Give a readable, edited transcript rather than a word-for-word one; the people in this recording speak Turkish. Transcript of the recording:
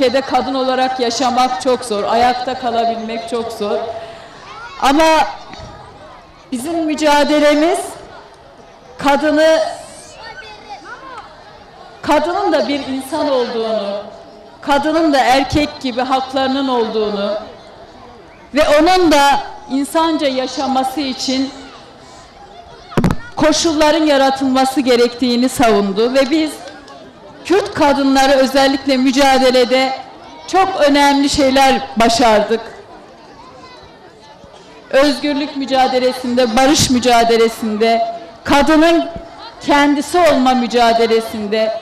ülkede kadın olarak yaşamak çok zor, ayakta kalabilmek çok zor. Ama bizim mücadelemiz kadının da bir insan olduğunu, kadının da erkek gibi haklarının olduğunu ve onun da insanca yaşaması için koşulların yaratılması gerektiğini savundu ve biz Kürt kadınları özellikle mücadelede çok önemli şeyler başardık. Özgürlük mücadelesinde, barış mücadelesinde, kadının kendisi olma mücadelesinde,